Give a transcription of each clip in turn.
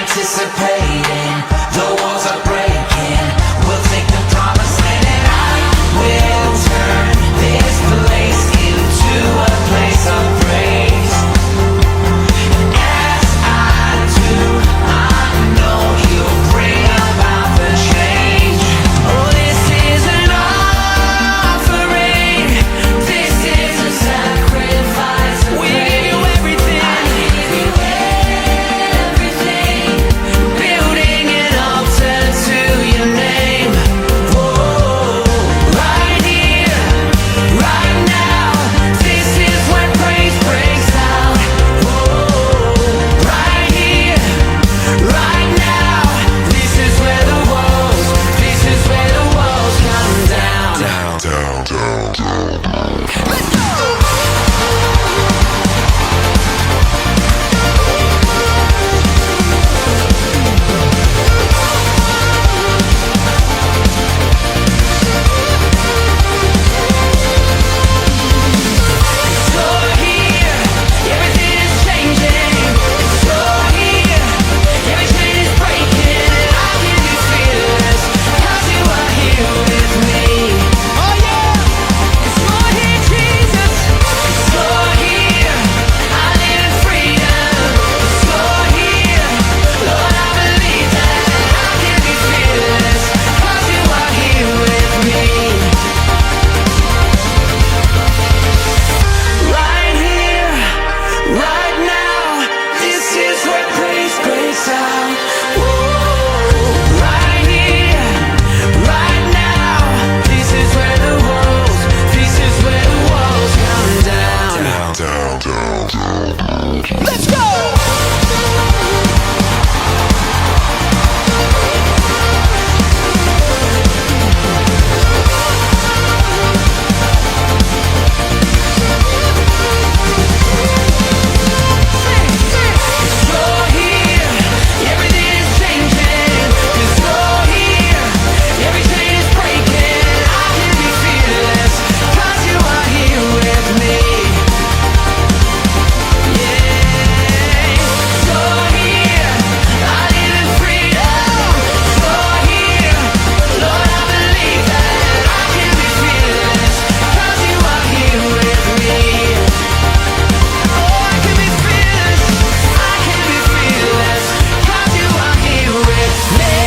anticipating. The walls are breaking. We'll take the promised land, and I will turn this place into a place of praise. As I do, I know you'll bring about the change. Oh, this is an offering. This is a sacrifice. We give you everything. I give you everything. Building an altar to your name. Whoa, right here, right now. This is when praise breaks out. Whoa, right here, right now. This is where the walls come down. Let's go! You're here, everything is changing. You're here, every chain is breaking. I can be fearless, 'cause you are here with me. Oh yeah, 'cause you're here, Jesus. 'Cause you're here, I live in freedom. 'Cause you're here, Lord, I believe that I can be fearless, 'cause you are here with me. Right here, right now, this is where praise breaks out. Whoa, right here, right now, this is where the walls come down. Let's go! You're here, everything is changing. 'Cause you're here, every chain is breaking. I can be fearless, 'cause you are here with me. Yeah, you're here, I live in freedom. You're here, Lord, I believe that I can be fearless, 'cause you are here with me. Oh, I can be fearless, 'cause you are here with me.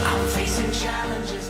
I'm facing challenges.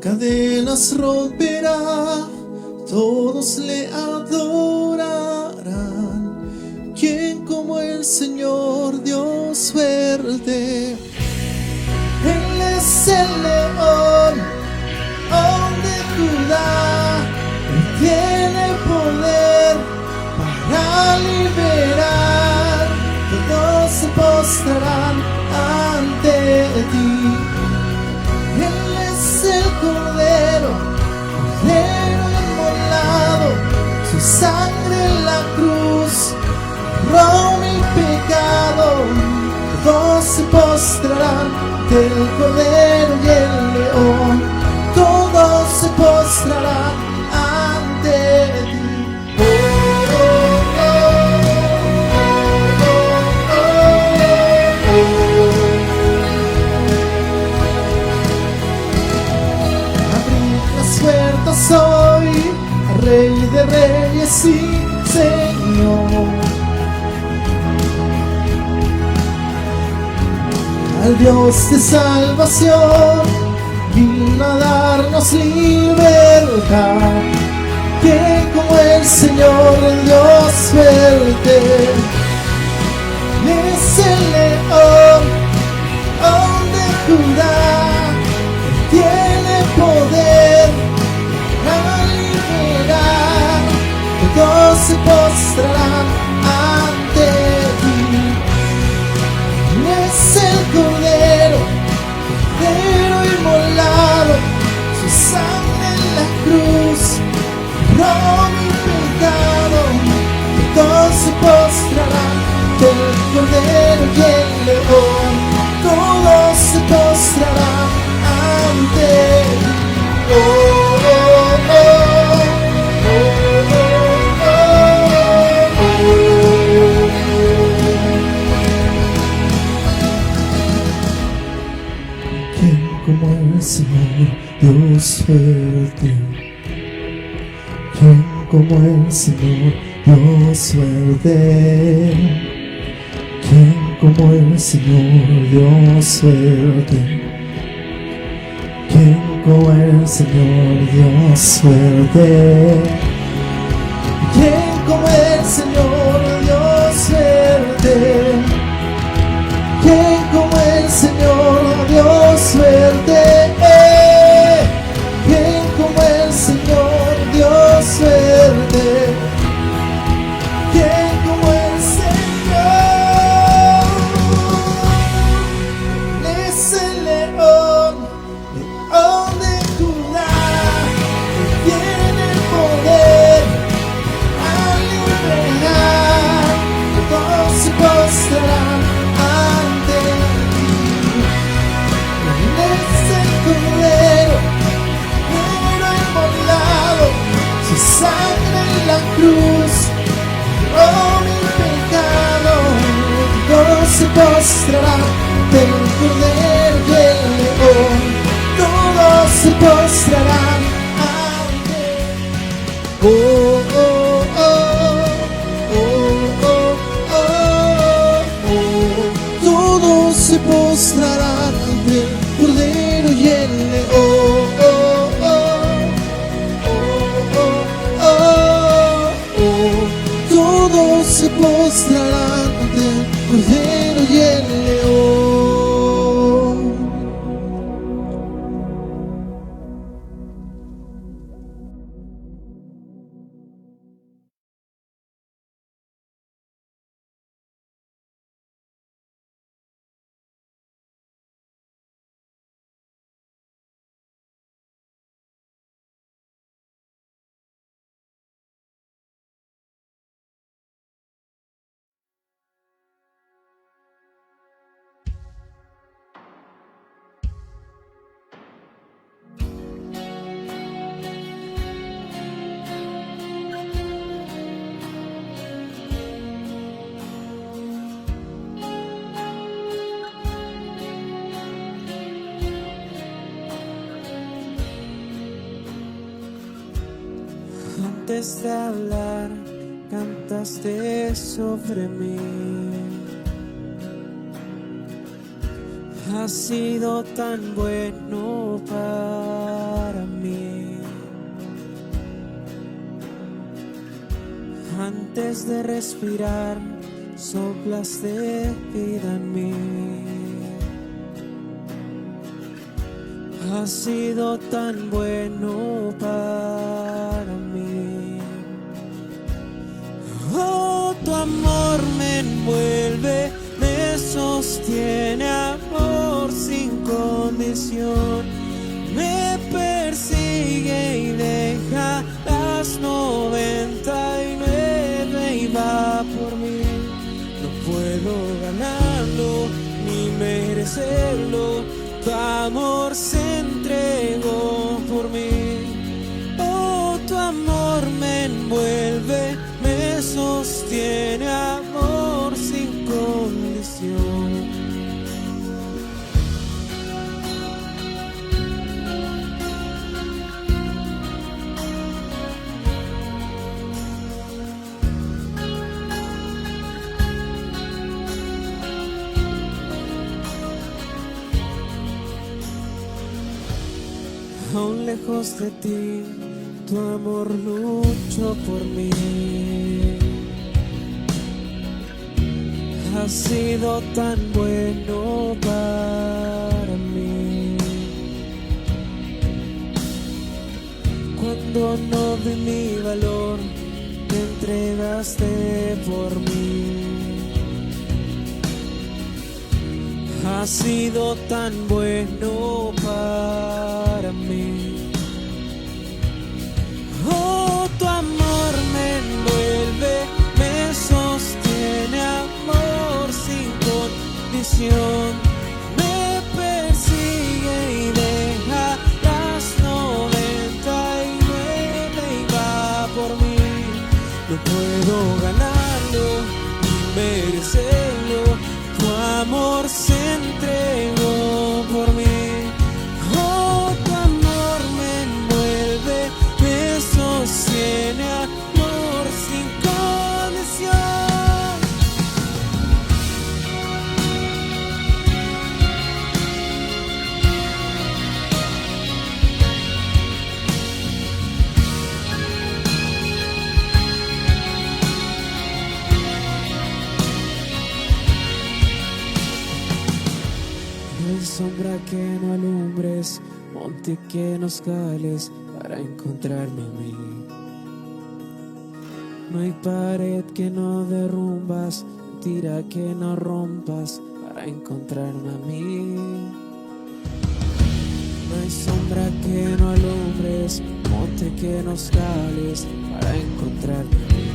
cadenas romperá, todos le adorarán. ¿Quién como el Señor Dios fuerte? Él es el león, de Judá. Él tiene poder para liberar. Todos se postrarán ante ti. Él es el Cordero inmolado, su sangre en la cruz borró mi pecado. Todos se postrarán ante el Cordero y el León. Todos se postrarán ante ti. Soy Rey de Reyes y Señor, al Dios de salvación vino a darnos libertad. ¿Quién como el Señor Dios fuerte? Es el león, de Judá, tiene poder. Todos se postrarán ante ti. Es el Cordero inmolado, su sangre en la cruz borró mi pecado. Todos se postrarán ante el Cordero y el León. Todos se postrarán ante ti. Como el Señor Dios fuerte, ¿quién como el Señor Dios fuerte? ¿Quién como el Señor Dios fuerte? ¿Quién como el Señor Dios fuerte? ¿Quién como el Señor Dios fuerte? ¿Quién como el Señor Dios fuerte? ¿Quién como el Señor Dios fuerte? ¿Quién como el Señor? Es el león de Judá, que tiene poder a liberar. Todos se postrarán ante ti. Es el Cordero inmolado, su sangre en la cruz borró mi pecado. Todos se postrarán ante el Cordero y el León. Todos se postrarán ante ti. Todos se postrarán ante el Cordero y el León. Todos se postrarán ante el Cordero y el León. Antes de hablar, cantaste sobre mí. Has sido tan bueno para mí. Antes de respirar, soplaste vida en mí. Has sido tan bueno para mí. Oh, tu amor me envuelve, me sostiene, amor sin condición. Me persigue y deja las 99 y va por mí. No puedo ganarlo ni merecerlo. Tu amor se entregó por mí. Oh, tu amor me envuelve, me sostiene, amor sin condición. Aún lejos de ti, tu amor luchó por mí. Has sido tan bueno para mí. Cuando no vi mi valor, te entregaste por mí. Has sido tan bueno para mí. Oh, tu amor me envuelve, me sostiene, amor sin condición. Me persigue y deja las 99 y va por mí. No puedo ganarlo ni merecerlo. Tu amor se entregó por mí. Oh, tu amor me envuelve, me sostiene, amor sin condición. No hay sombra que no alumbres, monte que no escales para encontrarme a mí. No hay pared que no derrumbas, mentira que no rompas para encontrarme a mí. No hay sombra que no alumbres, monte que no escales para encontrarme a mí.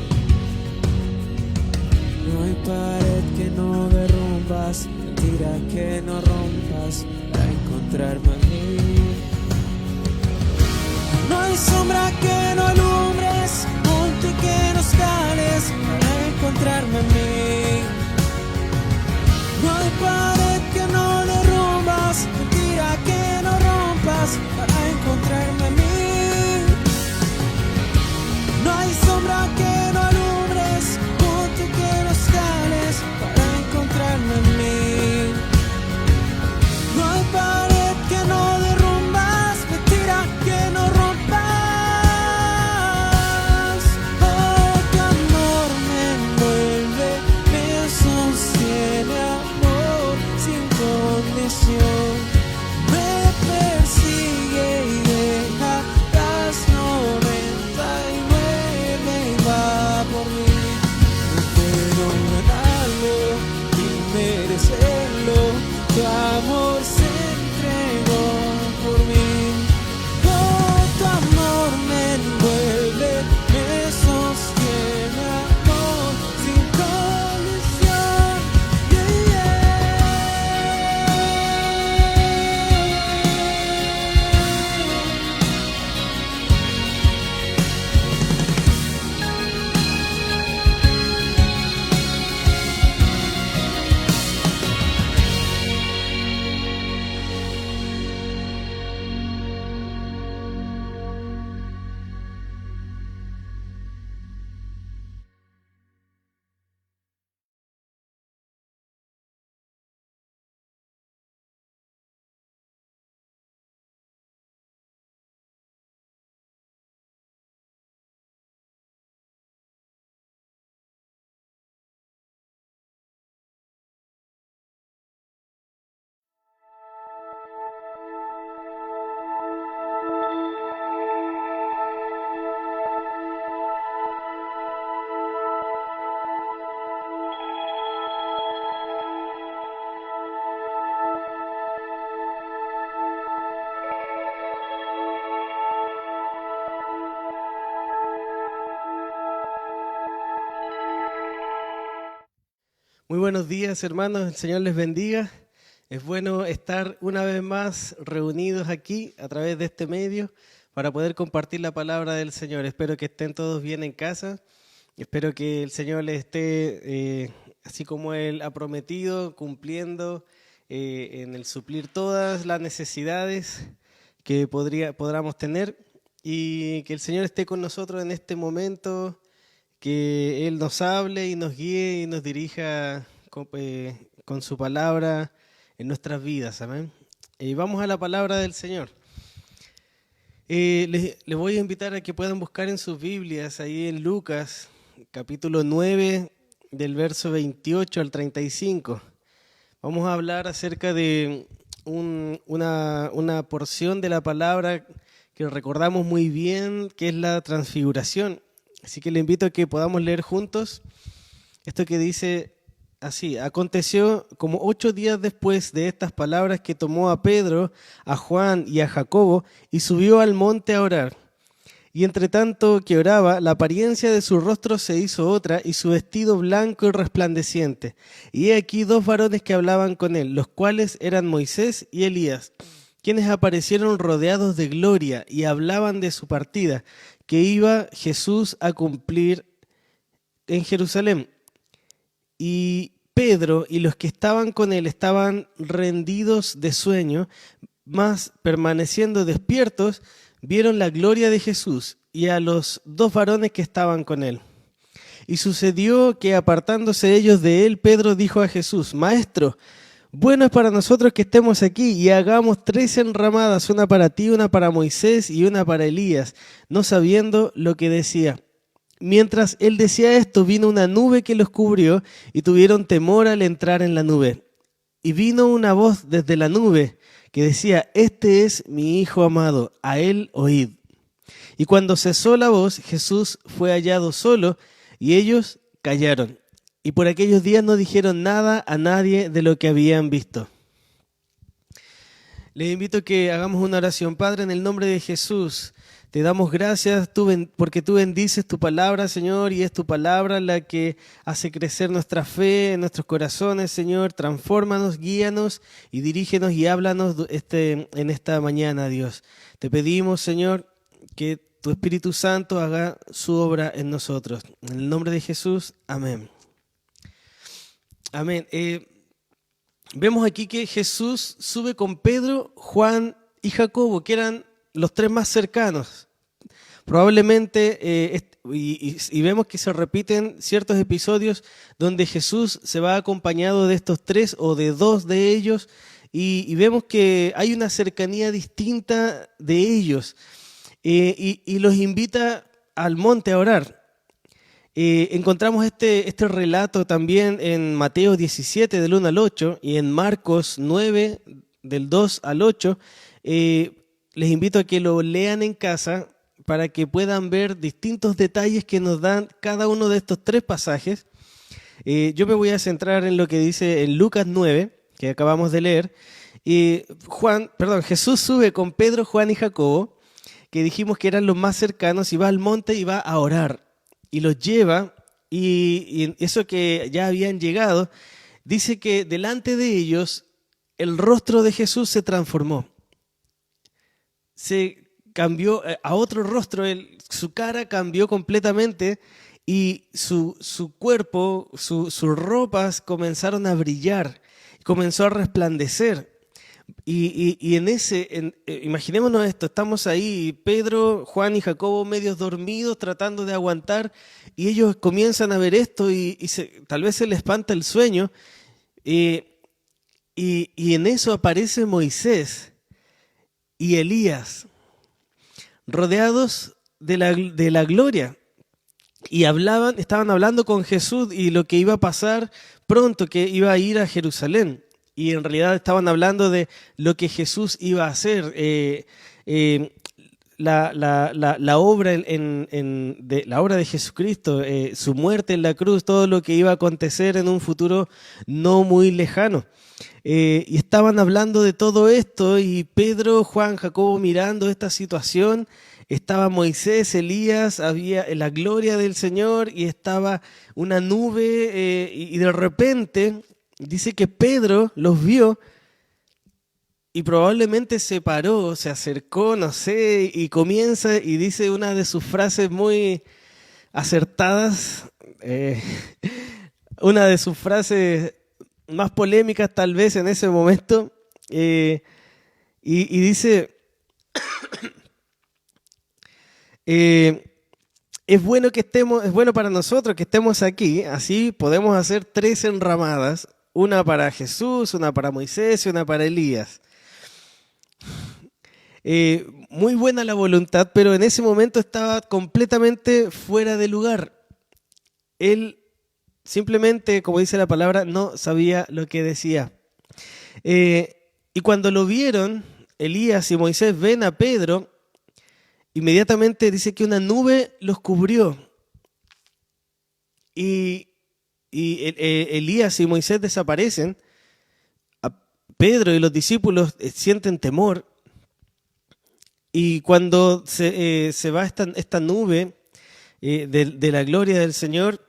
No hay pared que no derrumbas, mentira que no rompas para encontrarme a mí. No hay sombra que no alumbres, monte que no escales para encontrarme a mí. No hay pared que no derrumbas, mentira que no rompas para encontrarme a mí. No hay sombra que no alumbres, monte que no escales para encontrarme a mí. No hay pared que no Muy buenos días, hermanos. El Señor les bendiga. Es bueno estar una vez más reunidos aquí a través de este medio para poder compartir la palabra del Señor. Espero que estén todos bien en casa. Espero que el Señor les esté, así como Él ha prometido, cumpliendo en el suplir todas las necesidades que podamos tener, y que el Señor esté con nosotros en este momento, que Él nos hable y nos guíe y nos dirija con su palabra en nuestras vidas. Amén. Vamos a la palabra del Señor. Les voy a invitar a que puedan buscar en sus Biblias, ahí en Lucas, capítulo 9, del verso 28 al 35. Vamos a hablar acerca de una porción de la palabra que recordamos muy bien, que es la transfiguración. Así que le invito a que podamos leer juntos esto que dice así: aconteció como 8 días después de estas palabras que tomó a Pedro, a Juan y a Jacobo y subió al monte a orar. Y entre tanto que oraba, la apariencia de su rostro se hizo otra y su vestido blanco y resplandeciente. Y he aquí 2 varones que hablaban con él, los cuales eran Moisés y Elías, quienes aparecieron rodeados de gloria y hablaban de su partida, que iba Jesús a cumplir en Jerusalén. Y Pedro y los que estaban con él estaban rendidos de sueño, mas permaneciendo despiertos, vieron la gloria de Jesús y a los 2 varones que estaban con él. Y sucedió que, apartándose ellos de él, Pedro dijo a Jesús: Maestro, bueno es para nosotros que estemos aquí y hagamos 3 enramadas, una para ti, una para Moisés y una para Elías, no sabiendo lo que decía. Mientras él decía esto, vino una nube que los cubrió y tuvieron temor al entrar en la nube. Y vino una voz desde la nube que decía: Este es mi Hijo amado, a él oíd. Y cuando cesó la voz, Jesús fue hallado solo y ellos callaron. Y por aquellos días no dijeron nada a nadie de lo que habían visto. Les invito a que hagamos una oración. Padre, en el nombre de Jesús, te damos gracias porque tú bendices tu palabra, Señor, y es tu palabra la que hace crecer nuestra fe en nuestros corazones, Señor. Transfórmanos, guíanos y dirígenos y háblanos en esta mañana, Dios. Te pedimos, Señor, que tu Espíritu Santo haga su obra en nosotros. En el nombre de Jesús, amén. Amén. Vemos aquí que Jesús sube con Pedro, Juan y Jacobo, que eran los 3 más cercanos. Probablemente, y vemos que se repiten ciertos episodios donde Jesús se va acompañado de estos 3 o de 2 de ellos, y vemos que hay una cercanía distinta de ellos, y los invita al monte a orar. Encontramos este relato también en Mateo 17 del 1 al 8 y en Marcos 9 del 2 al 8. Les invito a que lo lean en casa para que puedan ver distintos detalles que nos dan cada uno de estos 3 pasajes. Yo me voy a centrar en lo que dice en Lucas 9, que acabamos de leer. Jesús sube con Pedro, Juan y Jacobo, que dijimos que eran los más cercanos, y va al monte y va a orar. Y los lleva, y eso que ya habían llegado, dice que delante de ellos el rostro de Jesús se transformó. Se cambió a otro rostro, su cara cambió completamente, y su cuerpo, sus ropas comenzaron a brillar, comenzó a resplandecer. Y imaginémonos esto: estamos ahí, Pedro, Juan y Jacobo medios dormidos, tratando de aguantar, y ellos comienzan a ver esto y tal vez se les espanta el sueño, y en eso aparece Moisés y Elías, rodeados de la gloria, y estaban hablando con Jesús y lo que iba a pasar pronto, que iba a ir a Jerusalén. Y en realidad estaban hablando de lo que Jesús iba a hacer, la obra la obra de Jesucristo, su muerte en la cruz, todo lo que iba a acontecer en un futuro no muy lejano. Y estaban hablando de todo esto, y Pedro, Juan, Jacobo mirando esta situación, estaba Moisés, Elías, había la gloria del Señor y estaba una nube y de repente dice que Pedro los vio y probablemente se paró, se acercó, no sé, y comienza y dice una de sus frases muy acertadas, una de sus frases más polémicas tal vez en ese momento, y dice, es bueno que estemos, es bueno para nosotros que estemos aquí, así podemos hacer 3 enramadas, una para Jesús, una para Moisés y una para Elías. Muy buena la voluntad, pero en ese momento estaba completamente fuera de lugar. Él simplemente, como dice la palabra, no sabía lo que decía. Y cuando lo vieron, Elías y Moisés ven a Pedro, inmediatamente dice que una nube los cubrió. Y Elías y Moisés desaparecen. Pedro y los discípulos sienten temor. Y cuando se va esta nube de la gloria del Señor,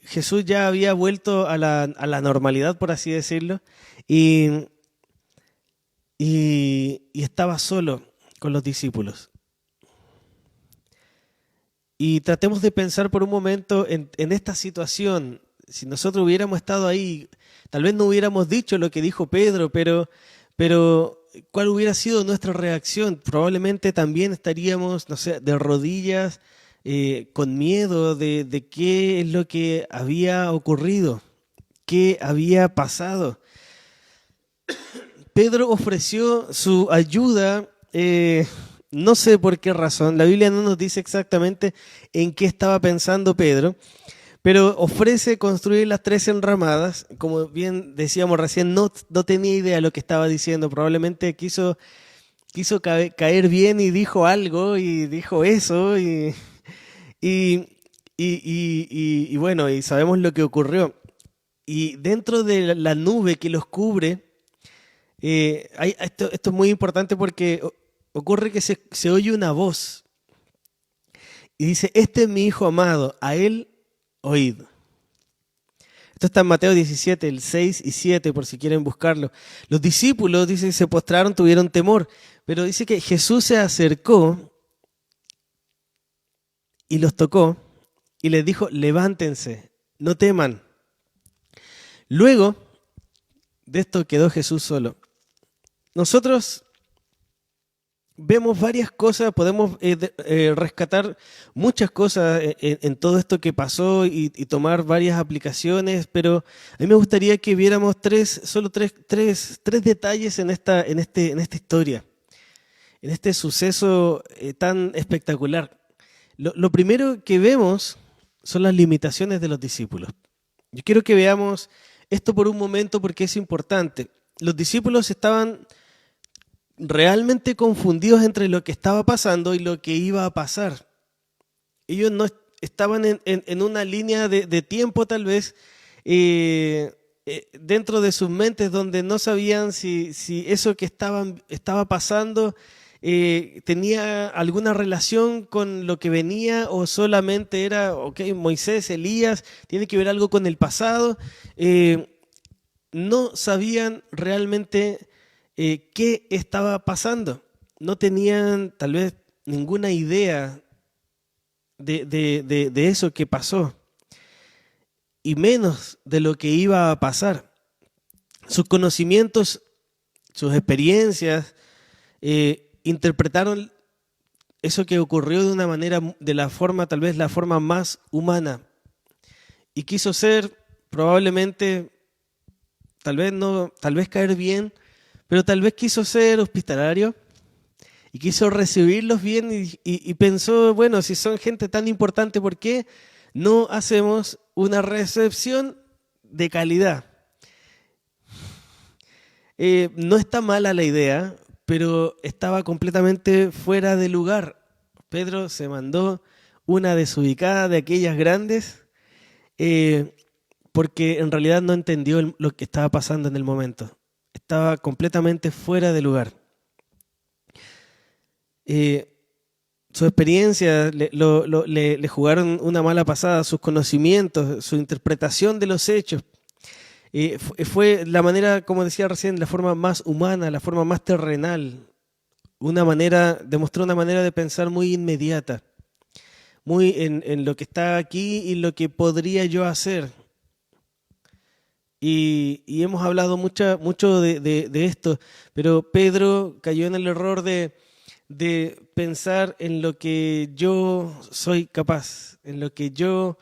Jesús ya había vuelto a la normalidad, por así decirlo, y estaba solo con los discípulos. Y tratemos de pensar por un momento en esta situación. Si nosotros hubiéramos estado ahí, tal vez no hubiéramos dicho lo que dijo Pedro, pero ¿cuál hubiera sido nuestra reacción? Probablemente también estaríamos, no sé, de rodillas, con miedo de qué es lo que había ocurrido, qué había pasado. Pedro ofreció su ayuda, no sé por qué razón, la Biblia no nos dice exactamente en qué estaba pensando Pedro, pero ofrece construir las 3 enramadas. Como bien decíamos recién, no tenía idea de lo que estaba diciendo, probablemente quiso caer bien y dijo algo y dijo eso y bueno, y sabemos lo que ocurrió. Y dentro de la nube que los cubre, esto es muy importante porque ocurre que se oye una voz y dice: este es mi hijo amado, a él oíd. Esto está en Mateo 17, el 6 y 7, por si quieren buscarlo. Los discípulos, dice, se postraron, tuvieron temor, pero dice que Jesús se acercó y los tocó y les dijo: levántense, no teman. Luego de esto quedó Jesús solo. Nosotros vemos varias cosas, podemos rescatar muchas cosas en todo esto que pasó y tomar varias aplicaciones, pero a mí me gustaría que viéramos solo tres detalles en esta historia, en este suceso tan espectacular. Lo primero que vemos son las limitaciones de los discípulos. Yo quiero que veamos esto por un momento porque es importante. Los discípulos estaban realmente confundidos entre lo que estaba pasando y lo que iba a pasar. Ellos no estaban en una línea de tiempo tal vez dentro de sus mentes donde no sabían si eso que estaba pasando tenía alguna relación con lo que venía o solamente era, Moisés, Elías, tiene que ver algo con el pasado. No sabían realmente qué estaba pasando. No tenían tal vez ninguna idea de eso que pasó y menos de lo que iba a pasar. Sus conocimientos, sus experiencias, interpretaron eso que ocurrió de una manera, tal vez la forma más humana, y quiso ser probablemente, tal vez caer bien, pero tal vez quiso ser hospitalario y quiso recibirlos bien y pensó, bueno, si son gente tan importante, ¿por qué no hacemos una recepción de calidad? No está mala la idea, pero estaba completamente fuera de lugar. Pedro se mandó una desubicada de aquellas grandes porque en realidad no entendió lo que estaba pasando en el momento. Estaba completamente fuera de lugar. su experiencia le jugaron una mala pasada, sus conocimientos, su interpretación de los hechos. Fue la manera, como decía recién, la forma más humana, la forma más terrenal. Demostró una manera de pensar muy inmediata, muy en lo que está aquí y lo que podría yo hacer. Y hemos hablado mucho de esto, pero Pedro cayó en el error de pensar en lo que yo soy capaz, en lo que yo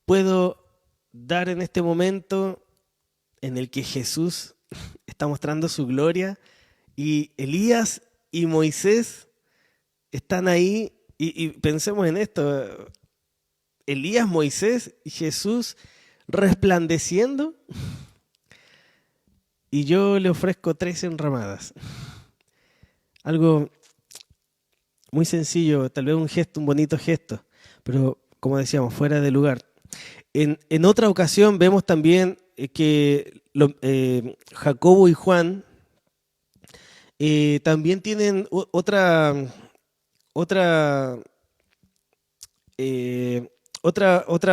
puedo dar en este momento en el que Jesús está mostrando su gloria y Elías y Moisés están ahí y pensemos en esto, Elías, Moisés y Jesús resplandeciendo y yo le ofrezco 3 enramadas. Algo muy sencillo, tal vez un bonito gesto, pero como decíamos, fuera de lugar. En otra ocasión vemos también que Jacobo y Juan también tienen otra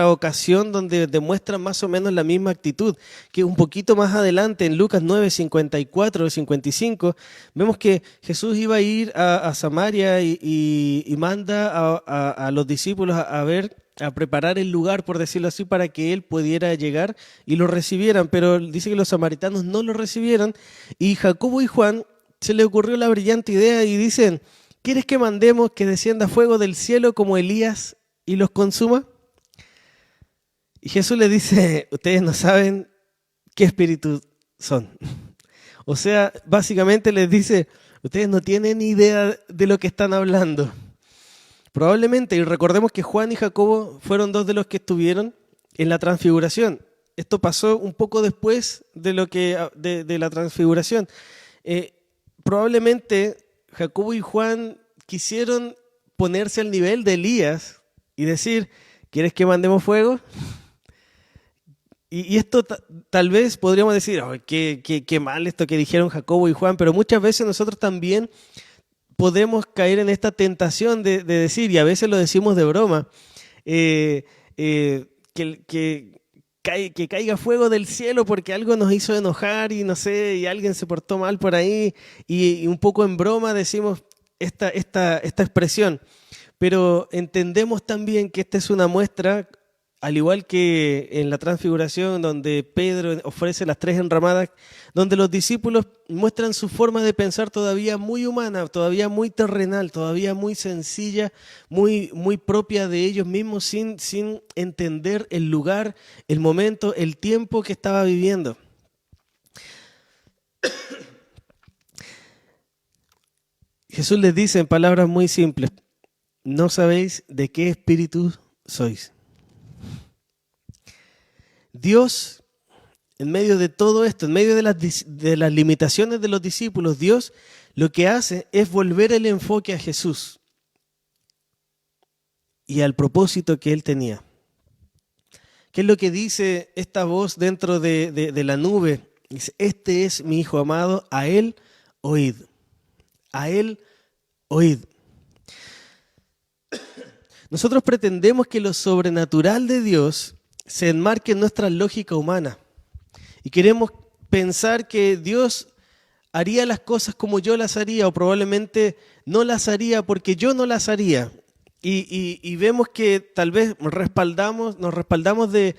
ocasión donde demuestran más o menos la misma actitud, que un poquito más adelante en Lucas 9, 54, 55, vemos que Jesús iba a ir a Samaria y manda a los discípulos a preparar el lugar, por decirlo así, para que él pudiera llegar y lo recibieran, pero dice que los samaritanos no lo recibieron y Jacobo y Juan se le ocurrió la brillante idea y dicen, ¿quieres que mandemos que descienda fuego del cielo como Elías y los consuma? Y Jesús les dice, ustedes no saben qué espíritu son. O sea, básicamente les dice, ustedes no tienen idea de lo que están hablando. Probablemente, y recordemos que Juan y Jacobo fueron 2 de los que estuvieron en la transfiguración. Esto pasó un poco después de la transfiguración. Probablemente Jacobo y Juan quisieron ponerse al nivel de Elías y decir, ¿quieres que mandemos fuego? Y esto tal vez podríamos decir, oh, qué mal esto que dijeron Jacobo y Juan, pero muchas veces nosotros también podemos caer en esta tentación de decir, y a veces lo decimos de broma, que caiga fuego del cielo porque algo nos hizo enojar y no sé, y alguien se portó mal por ahí, y un poco en broma decimos esta expresión. Pero entendemos también que esta es una muestra, al igual que en la transfiguración, donde Pedro ofrece las 3 enramadas, donde los discípulos muestran su forma de pensar todavía muy humana, todavía muy terrenal, todavía muy sencilla, muy propia de ellos mismos, sin entender el lugar, el momento, el tiempo que estaba viviendo. Jesús les dice en palabras muy simples, no sabéis de qué espíritu sois. Dios, en medio de todo esto, en medio de las limitaciones de los discípulos, Dios lo que hace es volver el enfoque a Jesús y al propósito que Él tenía. ¿Qué es lo que dice esta voz dentro de la nube? Dice, este es mi Hijo amado, a Él oíd. A Él oíd. Nosotros pretendemos que lo sobrenatural de Dios se enmarque en nuestra lógica humana y queremos pensar que Dios haría las cosas como yo las haría o probablemente no las haría porque yo no las haría y vemos que tal vez nos respaldamos de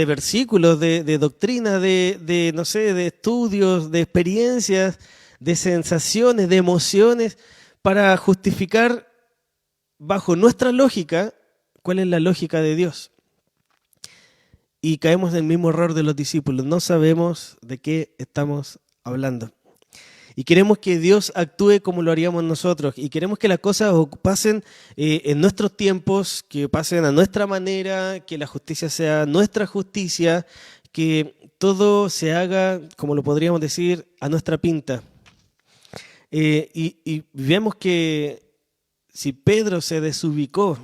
versículos, de doctrina, de no sé, de estudios, de experiencias, de sensaciones, de emociones para justificar bajo nuestra lógica cuál es la lógica de Dios. Y caemos en el mismo error de los discípulos. No sabemos de qué estamos hablando. Y queremos que Dios actúe como lo haríamos nosotros. Y queremos que las cosas pasen en nuestros tiempos, que pasen a nuestra manera, que la justicia sea nuestra justicia, que todo se haga, como lo podríamos decir, a nuestra pinta. Y vemos que si Pedro se desubicó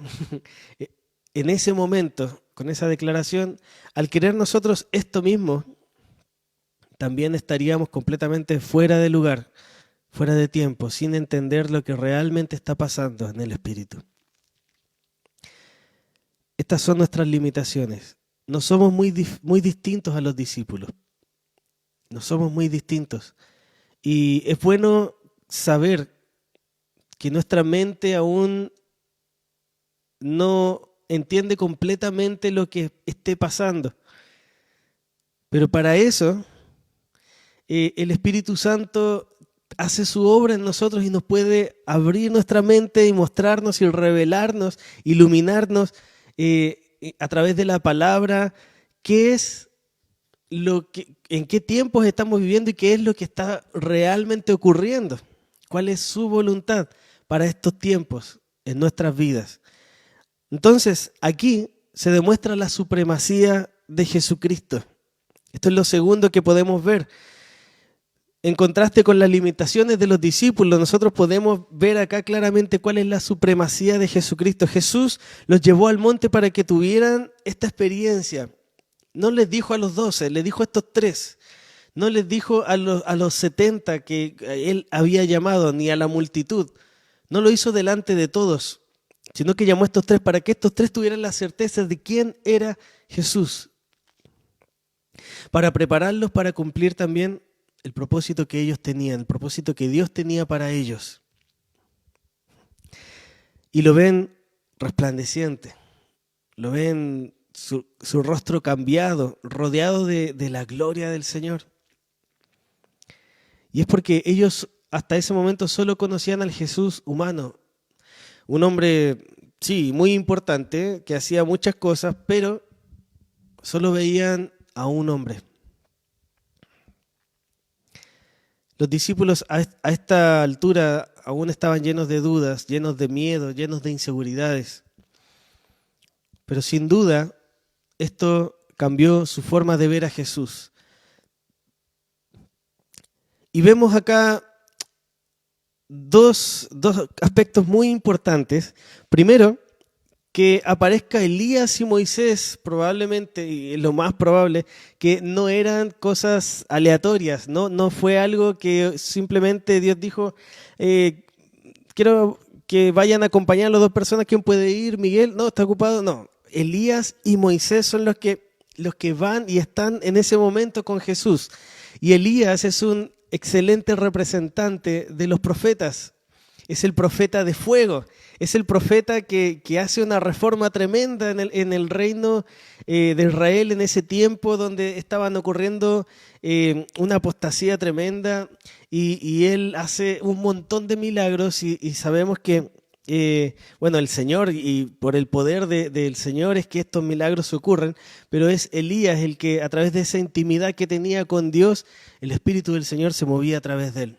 en ese momento, con esa declaración, al querer nosotros esto mismo, también estaríamos completamente fuera de lugar, fuera de tiempo, sin entender lo que realmente está pasando en el Espíritu. Estas son nuestras limitaciones. No somos muy distintos a los discípulos. No somos muy distintos. Y es bueno saber que nuestra mente aún no entiende completamente lo que esté pasando. Pero para eso, el Espíritu Santo hace su obra en nosotros y nos puede abrir nuestra mente y mostrarnos y revelarnos, iluminarnos a través de la palabra qué es en qué tiempos estamos viviendo y qué es lo que está realmente ocurriendo. ¿Cuál es su voluntad para estos tiempos en nuestras vidas? Entonces, aquí se demuestra la supremacía de Jesucristo. Esto es lo segundo que podemos ver. En contraste con las limitaciones de los discípulos, nosotros podemos ver acá claramente cuál es la supremacía de Jesucristo. Jesús los llevó al monte para que tuvieran esta experiencia. No les dijo a los 12, les dijo a estos 3. No les dijo a los 70 que él había llamado, ni a la multitud. No lo hizo delante de todos, sino que llamó a estos 3 para que estos 3 tuvieran la certeza de quién era Jesús. Para prepararlos para cumplir también el propósito que ellos tenían, el propósito que Dios tenía para ellos. Y lo ven resplandeciente, lo ven su rostro cambiado, rodeado de la gloria del Señor. Y es porque ellos hasta ese momento solo conocían al Jesús humano, un hombre, sí, muy importante, que hacía muchas cosas, pero solo veían a un hombre. Los discípulos a esta altura aún estaban llenos de dudas, llenos de miedo, llenos de inseguridades. Pero sin duda, esto cambió su forma de ver a Jesús. Y vemos acá dos aspectos muy importantes. Primero, que aparezca Elías y Moisés, probablemente, y es lo más probable, que no eran cosas aleatorias, no fue algo que simplemente Dios dijo, quiero que vayan a acompañar a las 2 personas, ¿quién puede ir? Miguel, no, está ocupado, no. Elías y Moisés son los que van y están en ese momento con Jesús. Y Elías es un excelente representante de los profetas. Es el profeta de fuego, es el profeta que hace una reforma tremenda en el reino de Israel en ese tiempo donde estaban ocurriendo una apostasía tremenda y él hace un montón de milagros y sabemos que, el Señor y por el poder del Señor es que estos milagros ocurren, pero es Elías el que a través de esa intimidad que tenía con Dios, el Espíritu del Señor se movía a través de él.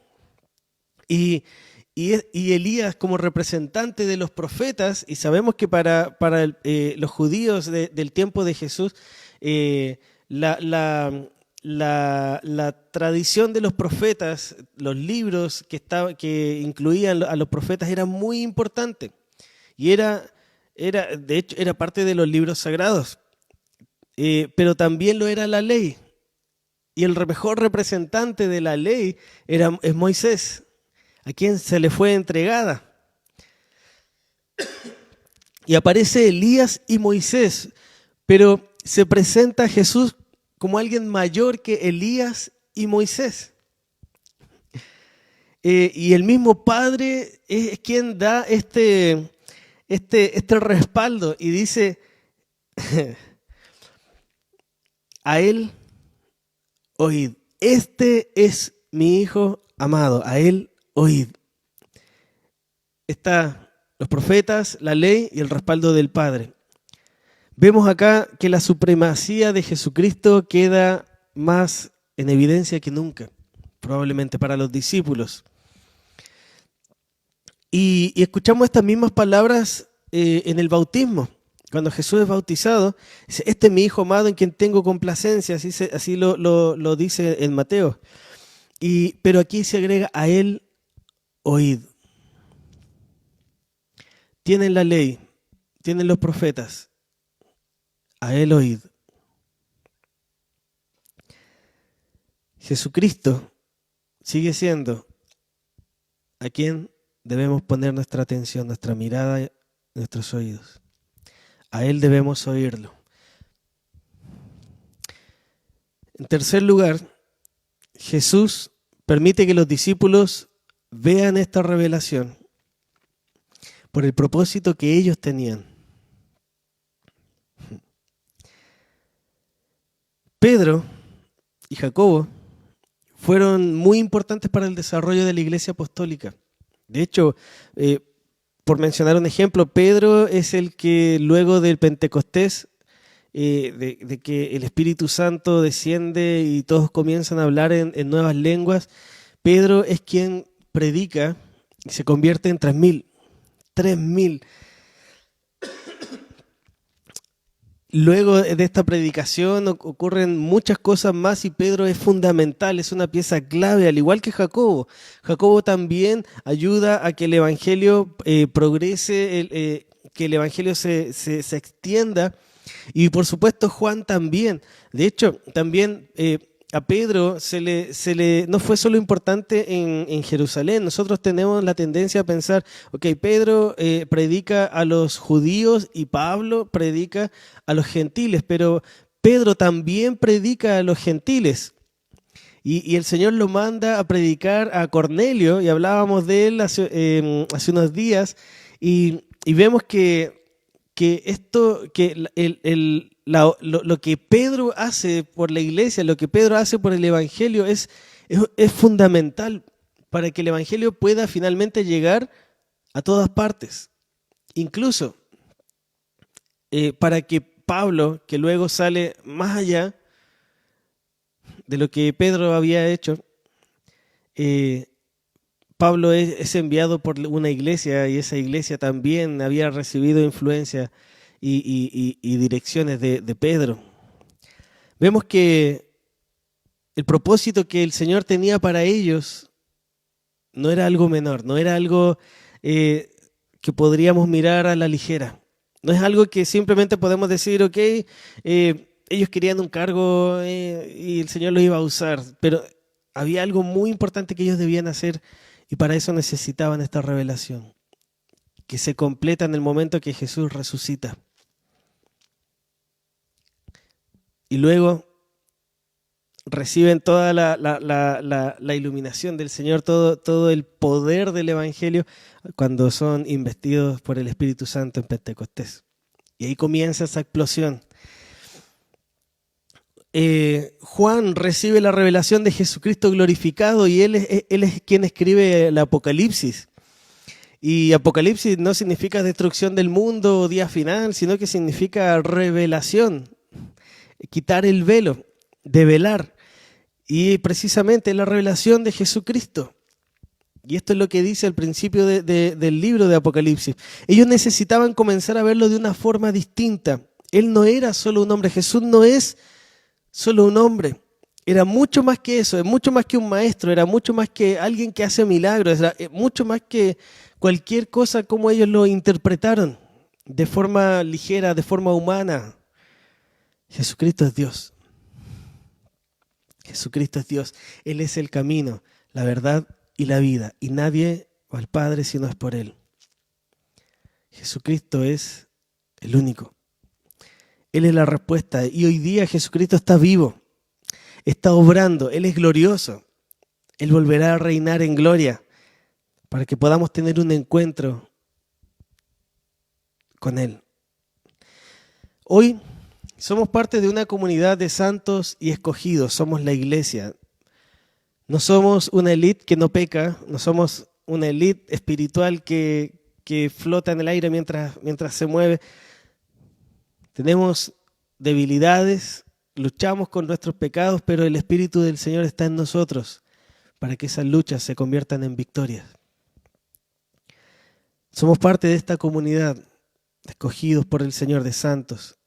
Y Elías como representante de los profetas, y sabemos que para los judíos del tiempo de Jesús, la tradición de los profetas, los libros que incluían a los profetas eran muy importantes. Y de hecho, era parte de los libros sagrados. Pero también lo era la ley. Y el mejor representante de la ley es Moisés, a quien se le fue entregada. Y aparece Elías y Moisés, pero se presenta a Jesús como alguien mayor que Elías y Moisés. Y el mismo Padre es quien da este respaldo y dice, a él oíd, este es mi Hijo amado, a él oíd. Está los profetas, la ley y el respaldo del Padre. Vemos acá que la supremacía de Jesucristo queda más en evidencia que nunca, probablemente para los discípulos. Y escuchamos estas mismas palabras en el bautismo. Cuando Jesús es bautizado, dice, este es mi Hijo amado en quien tengo complacencia, así lo dice en Mateo. Pero aquí se agrega, a él oíd. Tienen la ley, tienen los profetas, a él oíd. Jesucristo sigue siendo a quién debemos poner nuestra atención, nuestra mirada, nuestros oídos. A Él debemos oírlo. En tercer lugar, Jesús permite que los discípulos vean esta revelación por el propósito que ellos tenían. Pedro y Jacobo fueron muy importantes para el desarrollo de la iglesia apostólica. De hecho, por mencionar un ejemplo, Pedro es el que luego del Pentecostés, de que el Espíritu Santo desciende y todos comienzan a hablar en nuevas lenguas, Pedro es quien predica y se convierte en 3.000. Luego de esta predicación ocurren muchas cosas más y Pedro es fundamental, es una pieza clave, al igual que Jacobo. Jacobo también ayuda a que el Evangelio progrese, que el Evangelio se extienda, y por supuesto Juan también. De hecho, también a Pedro no fue solo importante en Jerusalén. Nosotros tenemos la tendencia a pensar, ok, Pedro predica a los judíos y Pablo predica a los gentiles, pero Pedro también predica a los gentiles. Y el Señor lo manda a predicar a Cornelio, y hablábamos de él hace unos días, y vemos que lo que Pedro hace por la iglesia, lo que Pedro hace por el Evangelio es fundamental para que el Evangelio pueda finalmente llegar a todas partes. Incluso para que Pablo, que luego sale más allá de lo que Pedro había hecho, Pablo es enviado por una iglesia, y esa iglesia también había recibido influencia y direcciones de Pedro. Vemos que el propósito que el Señor tenía para ellos no era algo menor, no era algo que podríamos mirar a la ligera. No es algo que simplemente podemos decir, ok, ellos querían un cargo y el Señor los iba a usar, pero había algo muy importante que ellos debían hacer, y para eso necesitaban esta revelación, que se completa en el momento que Jesús resucita. Y luego reciben toda la iluminación del Señor, todo el poder del Evangelio cuando son investidos por el Espíritu Santo en Pentecostés. Y ahí comienza esa explosión. Juan recibe la revelación de Jesucristo glorificado, y él es quien escribe el Apocalipsis. Y Apocalipsis no significa destrucción del mundo o día final, sino que significa revelación, quitar el velo, develar. Y precisamente es la revelación de Jesucristo. Y esto es lo que dice al principio del libro de Apocalipsis. Ellos necesitaban comenzar a verlo de una forma distinta. Él no era solo un hombre, Jesús no es solo un hombre, era mucho más que eso, es mucho más que un maestro, era mucho más que alguien que hace milagros, era mucho más que cualquier cosa como ellos lo interpretaron, de forma ligera, de forma humana. Jesucristo es Dios. Jesucristo es Dios. Él es el camino, la verdad y la vida, y nadie va al Padre si no es por Él. Jesucristo es el único. Él es la respuesta, y hoy día Jesucristo está vivo, está obrando, Él es glorioso. Él volverá a reinar en gloria para que podamos tener un encuentro con Él. Hoy somos parte de una comunidad de santos y escogidos, somos la iglesia. No somos una élite que no peca, no somos una élite espiritual que flota en el aire mientras se mueve. Tenemos debilidades, luchamos con nuestros pecados, pero el Espíritu del Señor está en nosotros para que esas luchas se conviertan en victorias. Somos parte de esta comunidad, escogidos por el Señor, de santos,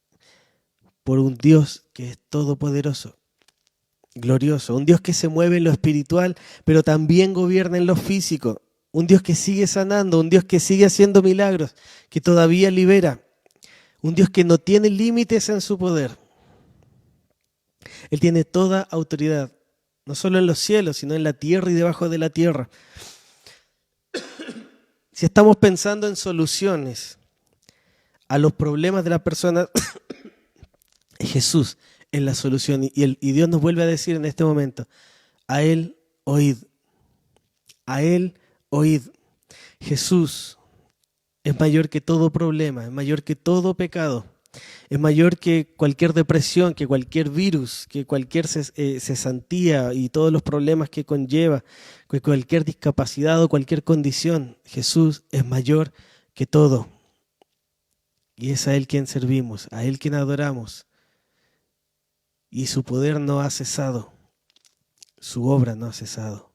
por un Dios que es todopoderoso, glorioso, un Dios que se mueve en lo espiritual, pero también gobierna en lo físico, un Dios que sigue sanando, un Dios que sigue haciendo milagros, que todavía libera. Un Dios que no tiene límites en su poder. Él tiene toda autoridad, no solo en los cielos, sino en la tierra y debajo de la tierra. Si estamos pensando en soluciones a los problemas de las personas, Jesús es la solución. Y Dios nos vuelve a decir en este momento, a Él oíd. A Él oíd. Jesús es mayor que todo problema, es mayor que todo pecado, es mayor que cualquier depresión, que cualquier virus, que cualquier cesantía y todos los problemas que conlleva, que cualquier discapacidad o cualquier condición. Jesús es mayor que todo. Y es a Él quien servimos, a Él quien adoramos. Y su poder no ha cesado, su obra no ha cesado,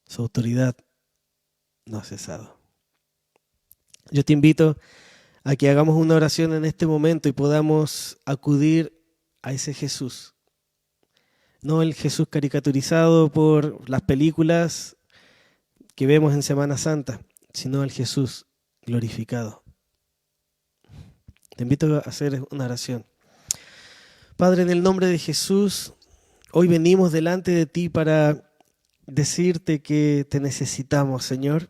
su autoridad no ha cesado. Yo te invito a que hagamos una oración en este momento y podamos acudir a ese Jesús. No el Jesús caricaturizado por las películas que vemos en Semana Santa, sino el Jesús glorificado. Te invito a hacer una oración. Padre, en el nombre de Jesús, hoy venimos delante de ti para decirte que te necesitamos, Señor.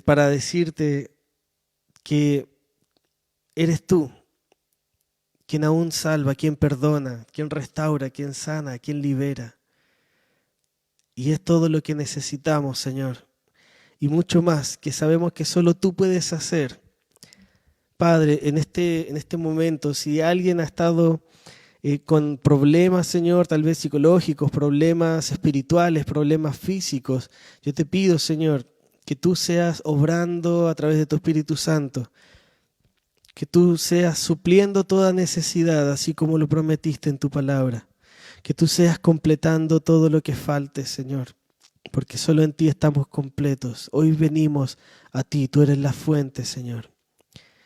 Para decirte que eres tú quien aún salva, quien perdona, quien restaura, quien sana, quien libera. Y es todo lo que necesitamos, Señor. Y mucho más que sabemos que solo tú puedes hacer. Padre, en este momento, si alguien ha estado con problemas, Señor, tal vez psicológicos, problemas espirituales, problemas físicos, yo te pido, Señor, que tú seas obrando a través de tu Espíritu Santo, que tú seas supliendo toda necesidad, así como lo prometiste en tu palabra, que tú seas completando todo lo que falte, Señor, porque solo en ti estamos completos. Hoy venimos a ti, tú eres la fuente, Señor.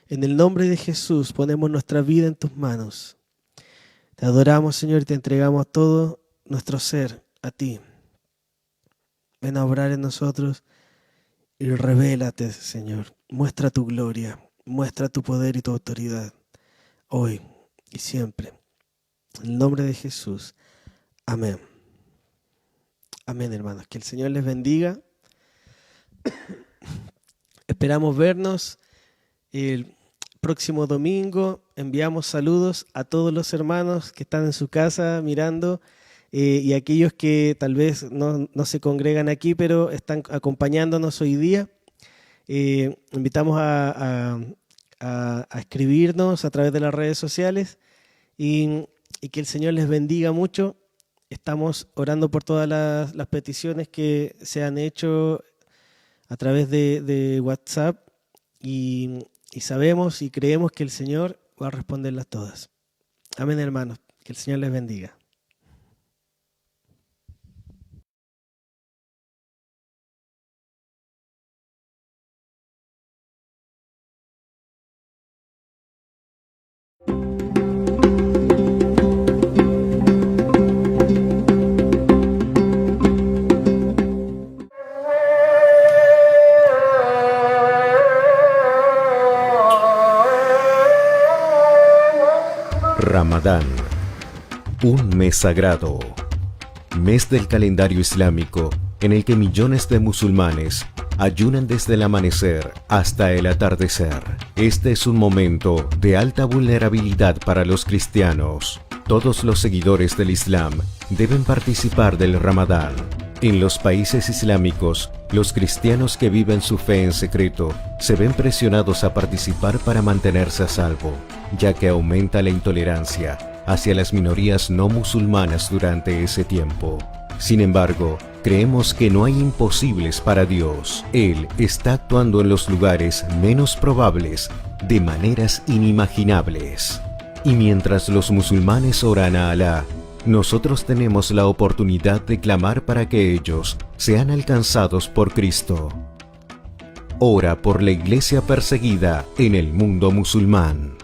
En el nombre de Jesús ponemos nuestra vida en tus manos. Te adoramos, Señor, y te entregamos todo nuestro ser a ti. Ven a obrar en nosotros y revélate, Señor. Muestra tu gloria, muestra tu poder y tu autoridad, hoy y siempre. En el nombre de Jesús. Amén. Amén, hermanos. Que el Señor les bendiga. Esperamos vernos el próximo domingo. Enviamos saludos a todos los hermanos que están en su casa mirando y aquellos que tal vez no se congregan aquí, pero están acompañándonos hoy día. Invitamos a escribirnos a través de las redes sociales y que el Señor les bendiga mucho. Estamos orando por todas las peticiones que se han hecho a través de WhatsApp y sabemos y creemos que el Señor va a responderlas todas. Amén, hermanos. Que el Señor les bendiga. Ramadán, un mes sagrado, mes del calendario islámico en el que millones de musulmanes ayunan desde el amanecer hasta el atardecer. Este es un momento de alta vulnerabilidad para los cristianos. Todos los seguidores del Islam deben participar del Ramadán. En los países islámicos, los cristianos que viven su fe en secreto se ven presionados a participar para mantenerse a salvo, ya que aumenta la intolerancia hacia las minorías no musulmanas durante ese tiempo. Sin embargo, creemos que no hay imposibles para Dios. Él está actuando en los lugares menos probables de maneras inimaginables. Y mientras los musulmanes oran a Alá, nosotros tenemos la oportunidad de clamar para que ellos sean alcanzados por Cristo. Ora por la iglesia perseguida en el mundo musulmán.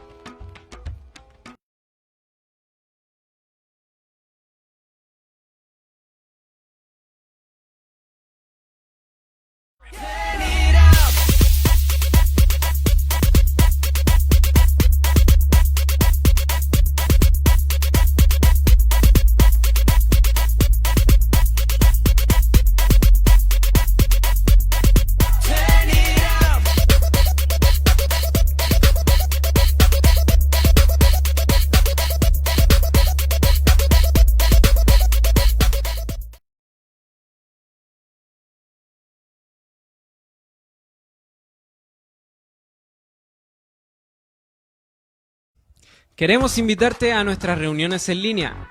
Queremos invitarte a nuestras reuniones en línea.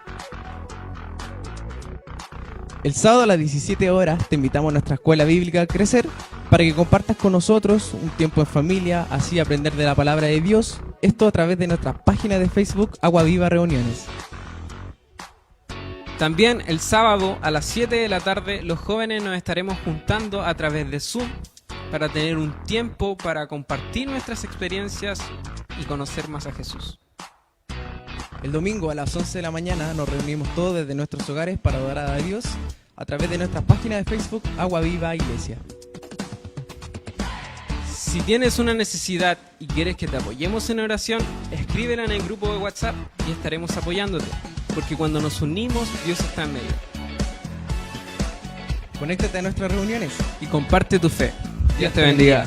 El sábado a las 17 horas te invitamos a nuestra escuela bíblica Crecer para que compartas con nosotros un tiempo en familia, así aprender de la palabra de Dios, esto a través de nuestra página de Facebook Agua Viva Reuniones. También el sábado a las 7 de la tarde los jóvenes nos estaremos juntando a través de Zoom para tener un tiempo para compartir nuestras experiencias y conocer más a Jesús. El domingo a las 11 de la mañana nos reunimos todos desde nuestros hogares para adorar a Dios a través de nuestra página de Facebook Agua Viva Iglesia. Si tienes una necesidad y quieres que te apoyemos en oración, escríbela en el grupo de WhatsApp y estaremos apoyándote, porque cuando nos unimos, Dios está en medio. Conéctate a nuestras reuniones. Y comparte tu fe. Dios te bendiga.